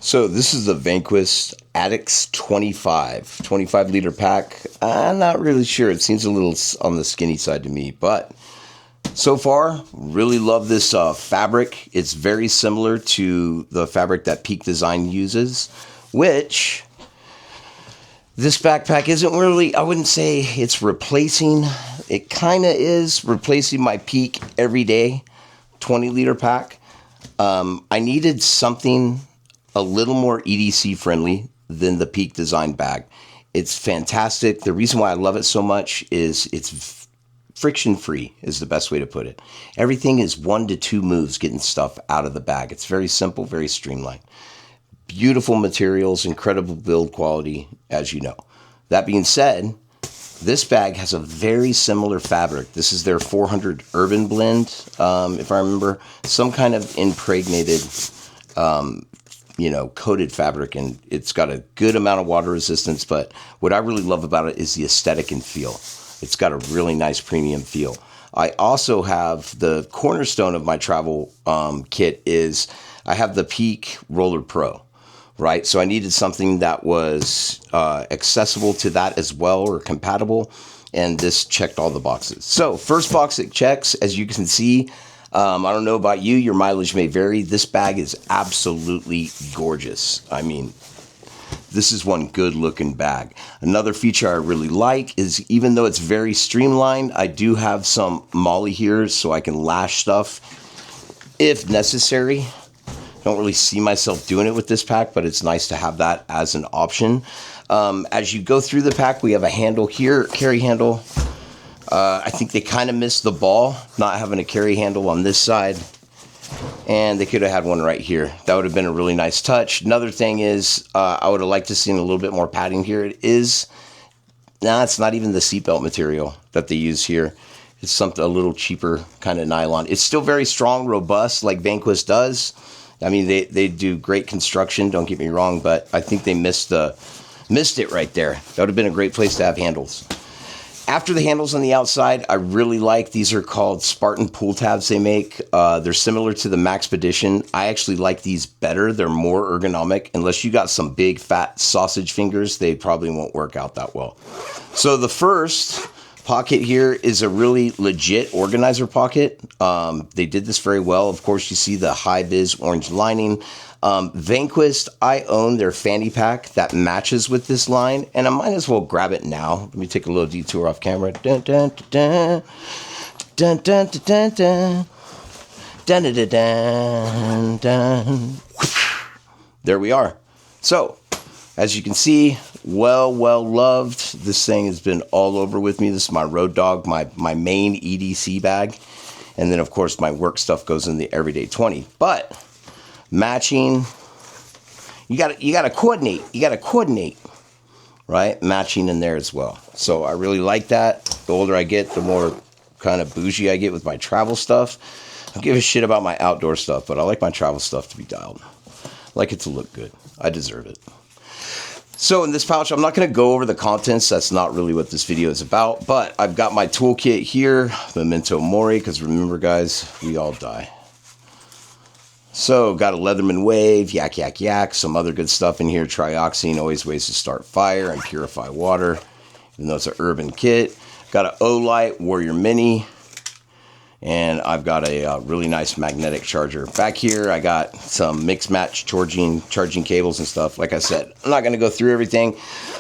So this is the Vanquest Addax 25 liter pack. I'm not really sure. It seems a little on the skinny side to me, but so far, really love this fabric. It's very similar to the fabric that Peak Design uses, which this backpack isn't really, I wouldn't say it's replacing. It kind of is replacing my Peak Everyday 20 liter pack. I needed something a little more EDC friendly than the Peak Design bag. It's fantastic. The reason why I love it so much is it's friction free is the best way to put it. Everything is 1 to 2 moves getting stuff out of the bag. It's very simple, very streamlined. Beautiful materials, incredible build quality, as you know. That being said, this bag has a very similar fabric. This is their 400 Urban Blend, if I remember, some kind of impregnated coated fabric, and it's got a good amount of water resistance, but what I really love about it is the aesthetic and feel. It's got a really nice premium feel. I also have the cornerstone of my travel kit is I have the Peak Roller Pro, right? So I needed something that was accessible to that as well, or compatible, and this checked all the boxes. So first box it checks, as you can see, I don't know about you, your mileage may vary. This bag is absolutely gorgeous. I mean, this is one good looking bag. Another feature I really like is, even though it's very streamlined, I do have some molly here so I can lash stuff if necessary. Don't really see myself doing it with this pack, but it's nice to have that as an option. As you go through the pack, we have a handle here, carry handle. I think they kind of missed the ball, not having a carry handle on this side. And they could have had one right here. That would have been a really nice touch. Another thing is, I would have liked to see a little bit more padding here. It's not even the seatbelt material that they use here. It's something a little cheaper kind of nylon. It's still very strong, robust, like Vanquest does. I mean, they do great construction, don't get me wrong, but I think they missed it right there. That would have been a great place to have handles. After the handles on the outside, I really like, these are called Spartan pull tabs they make. They're similar to the Maxpedition. I actually like these better. They're more ergonomic. Unless you got some big fat sausage fingers, they probably won't work out that well. So the first pocket here is a really legit organizer pocket. They did this very well. Of course, you see the high-vis orange lining. Vanquest, I own their fanny pack that matches with this line, and I might as well grab it now. Let me take a little detour off camera. Dun, dun, dun, dun, dun, dun, dun, dun, dun, dun, dun. There we are. So, as you can see, well loved. This thing has been all over with me. This is my road dog, my main EDC bag. And then, of course, my work stuff goes in the Everyday 20. But matching, you gotta coordinate. You gotta coordinate, right? Matching in there as well. So I really like that. The older I get, the more kind of bougie I get with my travel stuff. I don't give a shit about my outdoor stuff, but I like my travel stuff to be dialed. I like it to look good. I deserve it. So in this pouch, I'm not going to go over the contents. That's not really what this video is about. But I've got my toolkit here, Memento Mori, because remember, guys, we all die. So got a Leatherman Wave, yak, some other good stuff in here. Trioxane, always ways to start fire and purify water, even though it's an urban kit. Got an Olight Warrior Mini. And I've got a really nice magnetic charger. Back here, I got some mix match charging cables and stuff. Like I said, I'm not going to go through everything,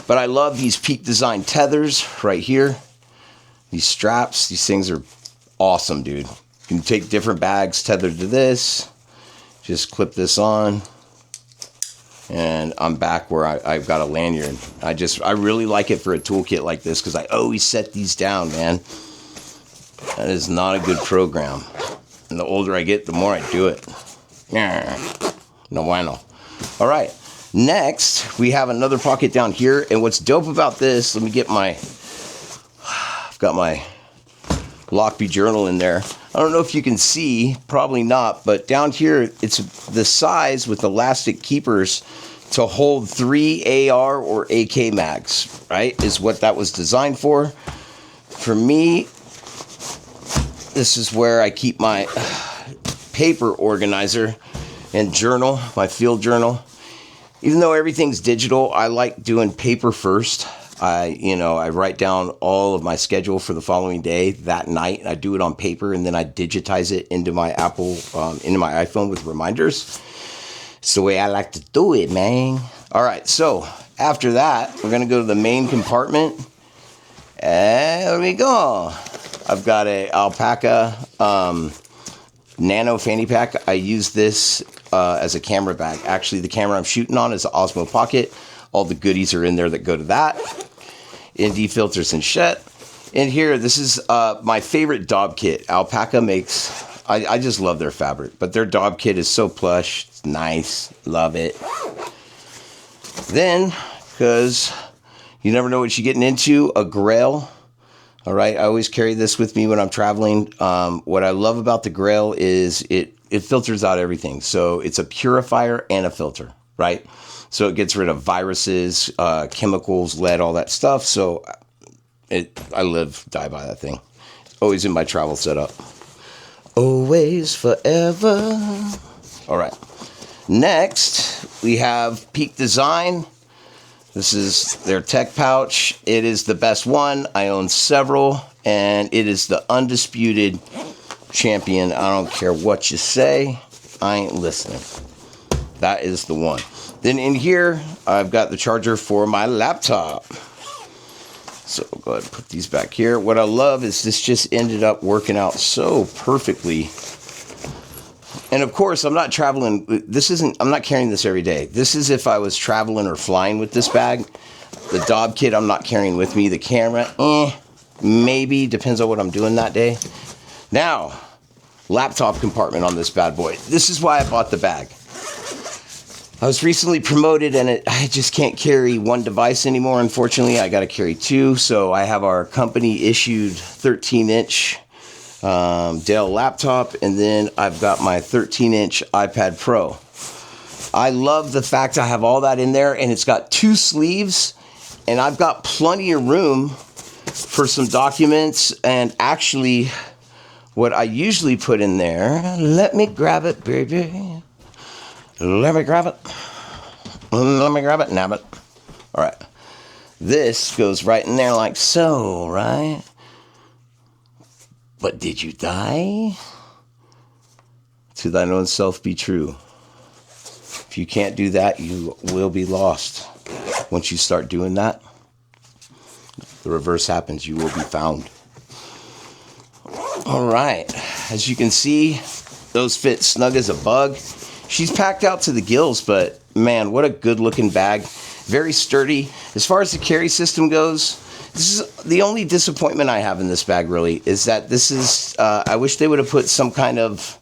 but I love these Peak Design tethers right here. These straps, these things are awesome, dude. You can take different bags tethered to this. Just clip this on. And I'm back where I've got a lanyard. I really like it for a toolkit like this because I always set these down, man. That is not a good program. And the older I get, the more I do it. No bueno. All right. Next, we have another pocket down here. And what's dope about this, let me get I've got my Lockby journal in there. I don't know if you can see, probably not, but down here, it's the size with elastic keepers to hold 3 AR or AK mags, right? Is what that was designed for. For me, this is where I keep my paper organizer and journal, my field journal. Even though everything's digital, I like doing paper first. I write down all of my schedule for the following day that night. I do it on paper, and then I digitize it into my into my iPhone with reminders. It's the way I like to do it, man. All right, so after that, we're going to go to the main compartment. And there we go. I've got a alpaca nano fanny pack. I use this as a camera bag. Actually, the camera I'm shooting on is the Osmo Pocket. All the goodies are in there that go to that. ND filters and shit. And here, this is my favorite Daub kit. Alpaca makes... I just love their fabric. But their Daub kit is so plush. It's nice. Love it. Then, because you never know what you're getting into, a Grail. All right, I always carry this with me when I'm traveling. What I love about the Grail is it filters out everything. So it's a purifier and a filter, right? So it gets rid of viruses, chemicals, lead, all that stuff. So I die by that thing. It's always in my travel setup. Always, forever. All right. Next, we have Peak Design. This is their tech pouch. It is the best one. I own several, and it is the undisputed champion. I don't care what you say. I ain't listening. That is the one. Then in here, I've got the charger for my laptop. So I'll go ahead and put these back here. What I love is this just ended up working out so perfectly. And of course, I'm not traveling. I'm not carrying this every day. This is if I was traveling or flying with this bag. The Daub kit, I'm not carrying with me. The camera, maybe. Depends on what I'm doing that day. Now, laptop compartment on this bad boy. This is why I bought the bag. I was recently promoted, and I just can't carry one device anymore. Unfortunately, I got to carry two. So I have our company issued 13-inch Dell laptop, and then I've got my 13-inch iPad Pro. I love the fact I have all that in there, and it's got two sleeves, and I've got plenty of room for some documents. And actually, what I usually put in there, let me grab it, baby. Let me grab it. Let me grab it, nab it. All right. This goes right in there like so, right? But did you die? To thine own self be true. If you can't do that, you will be lost. Once you start doing that, the reverse happens. You will be found. All right. As you can see, those fit snug as a bug. She's packed out to the gills, but man, what a good looking bag. Very sturdy. As far as the carry system goes, this is the only disappointment I have in this bag, really, is that this is, I wish they would have put some kind of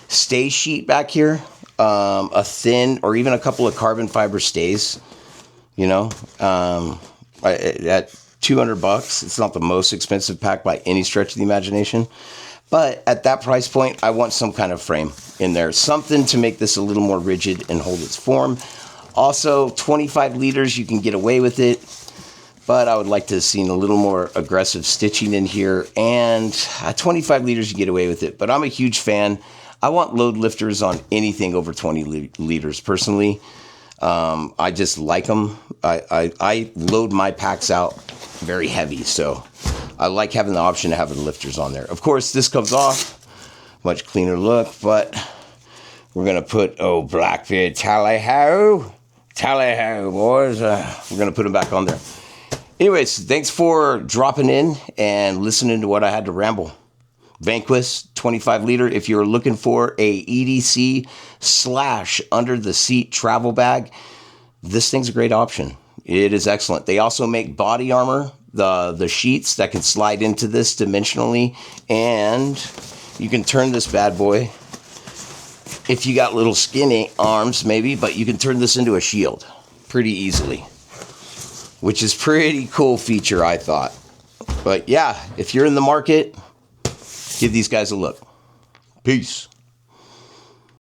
stay sheet back here, a thin, or even a couple of carbon fiber stays, at $200. It's not the most expensive pack by any stretch of the imagination. But at that price point, I want some kind of frame in there. Something to make this a little more rigid and hold its form. Also, 25 liters, you can get away with it. But I would like to have seen a little more aggressive stitching in here. And 25 liters, you get away with it. But I'm a huge fan. I want load lifters on anything over 20 liters, personally. I just like them. I load my packs out very heavy, so I like having the option of having lifters on there. Of course, this comes off, much cleaner look, but we're going to put, Blackbeard, tally-ho, boys. We're going to put them back on there. Anyways, thanks for dropping in and listening to what I had to ramble. Vanquest 25 liter. If you're looking for a EDC / under the seat travel bag, this thing's a great option. It is excellent. They also make body armor, the sheets that can slide into this dimensionally, and you can turn this bad boy, if you got little skinny arms maybe, but you can turn this into a shield pretty easily, which is pretty cool feature, I thought. But yeah, if you're in the market, give these guys a look. Peace.